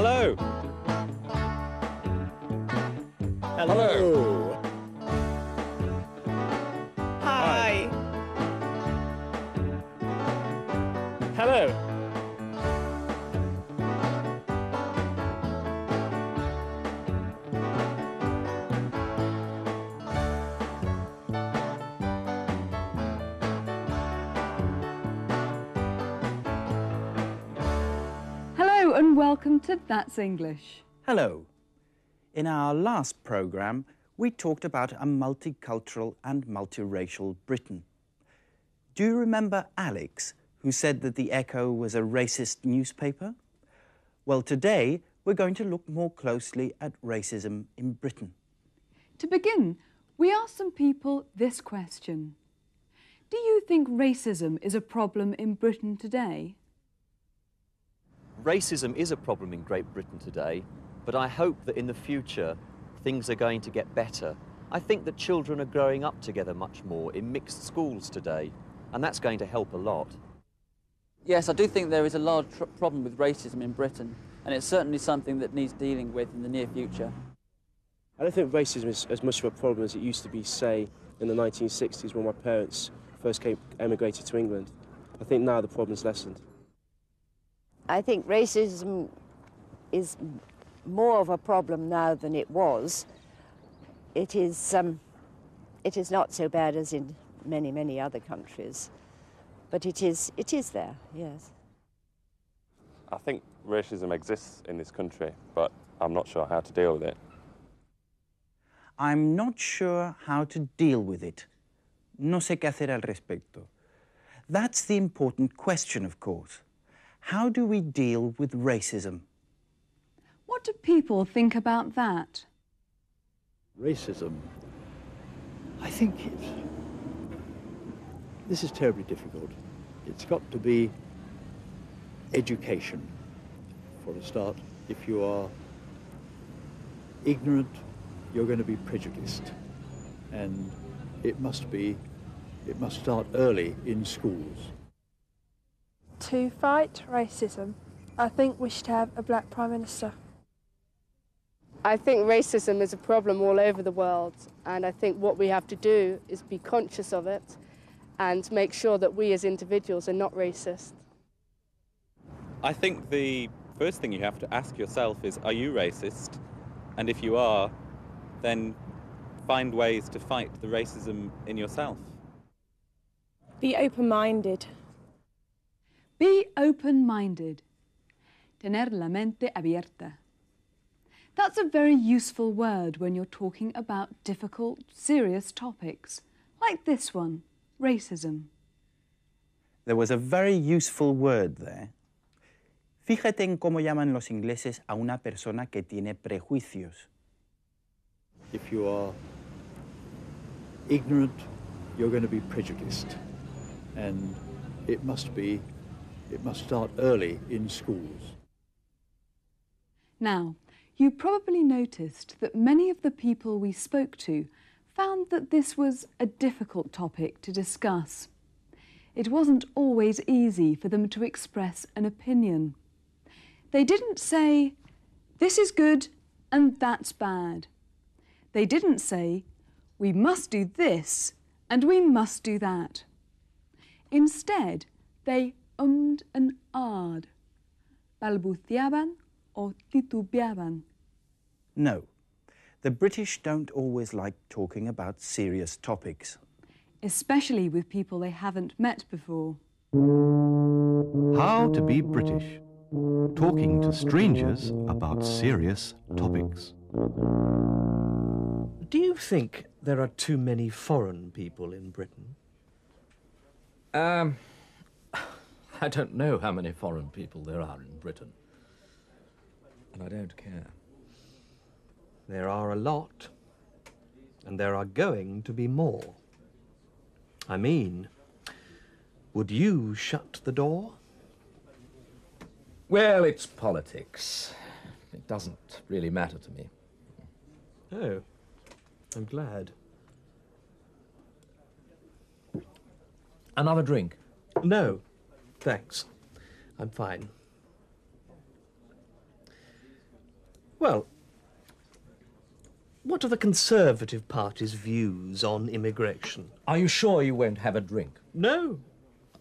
Hello. Hello. Hi. Hello. Hello and welcome to That's English. Hello. In our last programme, we talked about a multicultural and multiracial Britain. Do you remember Alex, who said that The Echo was a racist newspaper? Well, today we're going to look more closely at racism in Britain. To begin, we asked some people this question. Do you think racism is a problem in Britain today? Racism is a problem in Great Britain today, but I hope that in the future things are going to get better. I think that children are growing up together much more in mixed schools today, and that's going to help a lot. Yes, I do think there is a large problem with racism in Britain, and it's certainly something that needs dealing with in the near future. I don't think racism is as much of a problem as it used to be, say, in the 1960s when my parents first emigrated to England. I think now the problem's lessened. I think racism is more of a problem now than it was. It is not so bad as in many, many other countries, but it is there, yes. I think racism exists in this country, but I'm not sure how to deal with it. I'm not sure how to deal with it. No sé qué hacer al respecto. That's the important question, of course. How do we deal with racism? What do people think about that? Racism, I think this is terribly difficult. It's got to be education, for a start. If you are ignorant, you're going to be prejudiced. And it must start early in schools. To fight racism, I think we should have a black Prime Minister. I think racism is a problem all over the world, and I think what we have to do is be conscious of it and make sure that we as individuals are not racist. I think the first thing you have to ask yourself is, are you racist? And if you are, then find ways to fight the racism in yourself. Be open-minded. Be open-minded. Tener la mente abierta. That's a very useful word when you're talking about difficult, serious topics, like this one, racism. There was a very useful word there. Fíjate en cómo llaman los ingleses a una persona que tiene prejuicios. If you are ignorant, you're going to be prejudiced. And it must start early in schools. Now, you probably noticed that many of the people we spoke to found that this was a difficult topic to discuss. It wasn't always easy for them to express an opinion. They didn't say, this is good and that's bad. They didn't say, we must do this and we must do that. Instead, they ummed and ahed, balbuceaban o titubeaban. No, the British don't always like talking about serious topics. Especially with people they haven't met before. How to be British. Talking to strangers about serious topics. Do you think there are too many foreign people in Britain? I don't know how many foreign people there are in Britain. And I don't care. There are a lot. And there are going to be more. I mean, would you shut the door? Well, it's politics. It doesn't really matter to me. Oh, I'm glad. Another drink? No, thanks. I'm fine. Well, what are the Conservative Party's views on immigration? Are you sure you won't have a drink? No,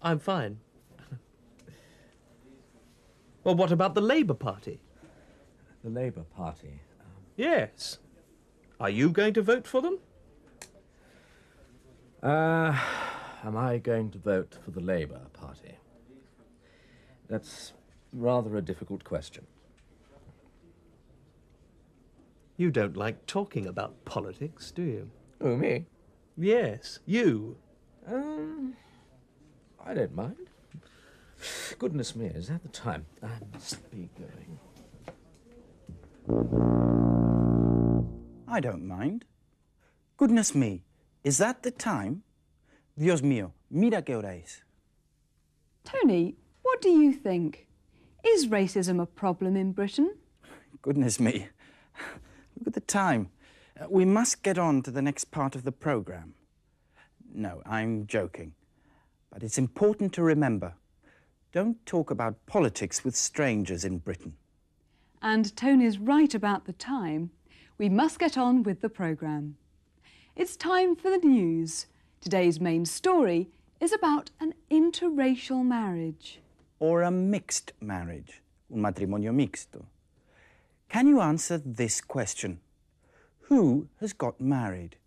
I'm fine. Well, what about the Labour Party? The Labour Party? Yes. Are you going to vote for them? Am I going to vote for the Labour Party? That's rather a difficult question. You don't like talking about politics, do you? Oh, me? Yes, you. I don't mind. Goodness me, is that the time? I must be going. I don't mind. Goodness me, is that the time? Dios mío, mira qué hora es. Tony, what do you think? Is racism a problem in Britain? Goodness me. Look at the time. We must get on to the next part of the programme. No, I'm joking. But it's important to remember, don't talk about politics with strangers in Britain. And Tony's right about the time. We must get on with the programme. It's time for the news. Today's main story is about an interracial marriage. Or a mixed marriage, un matrimonio mixto. Can you answer this question? Who has got married?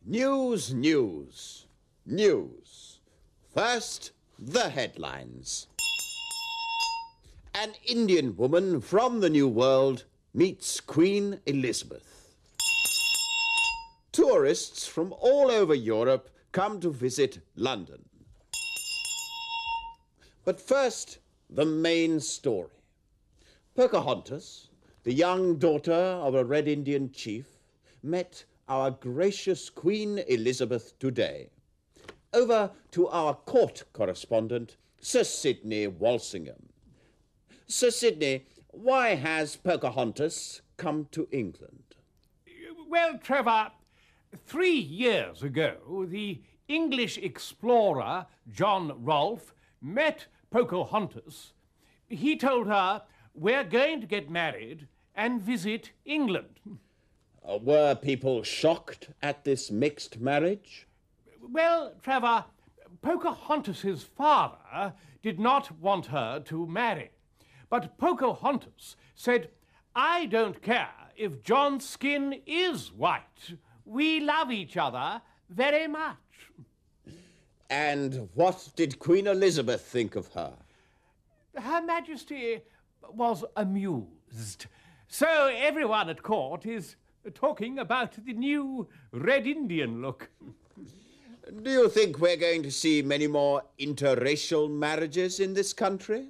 News, news, news. First, the headlines. An Indian woman from the New World meets Queen Elizabeth. Tourists from all over Europe come to visit London. But first, the main story. Pocahontas, the young daughter of a Red Indian chief, met our gracious Queen Elizabeth today. Over to our court correspondent, Sir Sidney Walsingham. Sir Sidney, why has Pocahontas come to England? Well, Trevor, 3 years ago, the English explorer John Rolfe met Pocahontas. He told her, "We're going to get married and visit England." Were people shocked at this mixed marriage? Well, Trevor, Pocahontas's father did not want her to marry. But Pocahontas said, "I don't care if John's skin is white. We love each other very much." And what did Queen Elizabeth think of her? Her Majesty was amused. So everyone at court is talking about the new Red Indian look. Do you think we're going to see many more interracial marriages in this country?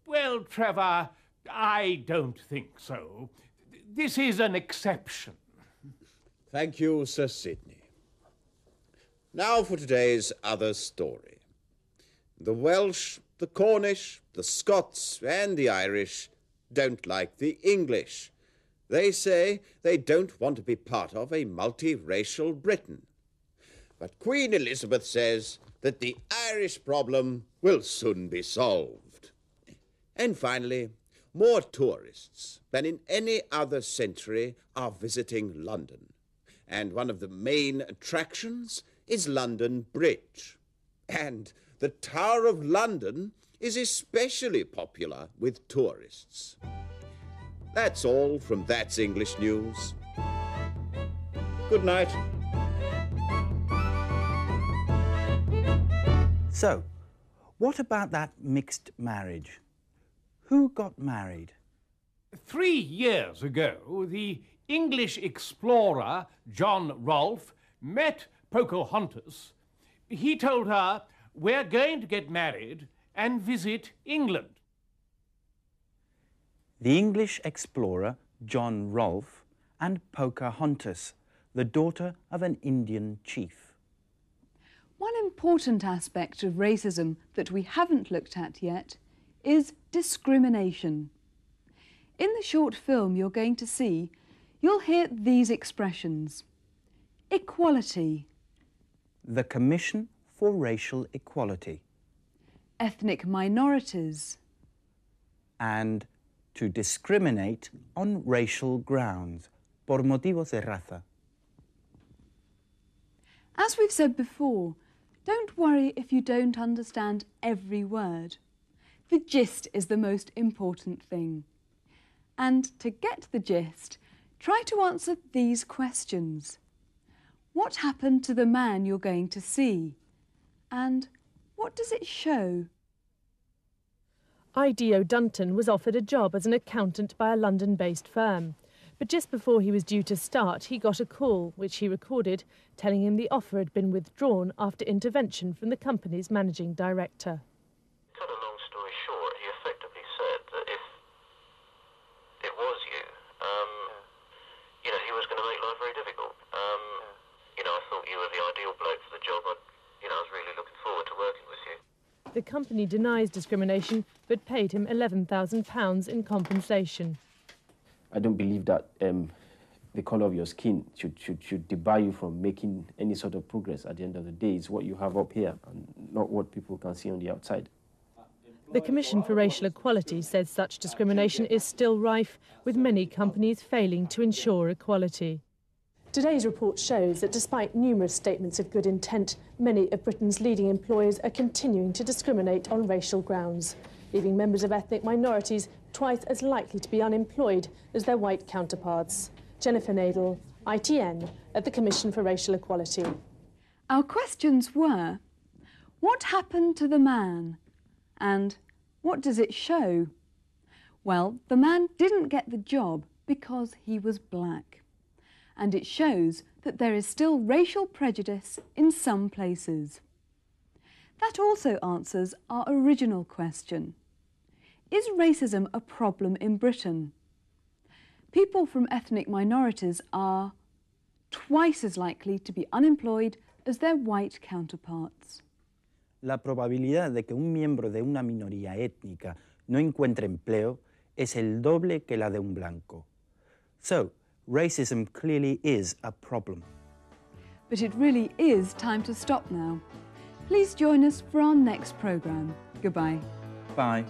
Well, Trevor, I don't think so. This is an exception. Thank you, Sir Sidney. Now for today's other story. The Welsh, the Cornish, the Scots and the Irish don't like the English. They say they don't want to be part of a multiracial Britain. But Queen Elizabeth says that the Irish problem will soon be solved. And finally, more tourists than in any other century are visiting London. And one of the main attractions is London Bridge. And the Tower of London is especially popular with tourists. That's all from That's English News. Good night. So, what about that mixed marriage? Who got married? 3 years ago, the English explorer John Rolfe met Pocahontas. He told her, "We're going to get married and visit England." The English explorer John Rolfe and Pocahontas, the daughter of an Indian chief. One important aspect of racism that we haven't looked at yet is discrimination. In the short film you're going to see, you'll hear these expressions. Equality. The Commission for Racial Equality. Ethnic minorities. And to discriminate on racial grounds, por motivos de raza. As we've said before, don't worry if you don't understand every word. The gist is the most important thing. And to get the gist, try to answer these questions. What happened to the man you're going to see? And what does it show? I.D.O. Dunton was offered a job as an accountant by a London-based firm. But just before he was due to start, he got a call, which he recorded, telling him the offer had been withdrawn after intervention from the company's managing director. To cut a long story short, he effectively said that if it was you, he was going to make life very difficult. I thought you were the ideal bloke for the job. I was really looking forward to working with you. The company denies discrimination, but paid him £11,000 in compensation. I don't believe that the colour of your skin should debar you from making any sort of progress. At the end of the day, it's what you have up here and not what people can see on the outside. The Commission for Racial Equality says such discrimination is still rife, with many companies failing to ensure equality. Today's report shows that despite numerous statements of good intent, many of Britain's leading employers are continuing to discriminate on racial grounds, leaving members of ethnic minorities twice as likely to be unemployed as their white counterparts. Jennifer Nadel, ITN, at the Commission for Racial Equality. Our questions were, what happened to the man? And what does it show? Well, the man didn't get the job because he was black. And it shows that there is still racial prejudice in some places. That also answers our original question. Is racism a problem in Britain? People from ethnic minorities are twice as likely to be unemployed as their white counterparts. La probabilidad de que un miembro de una minoría étnica no encuentre empleo es el doble que la de un blanco. So, racism clearly is a problem. But it really is time to stop now. Please join us for our next programme. Goodbye. Bye.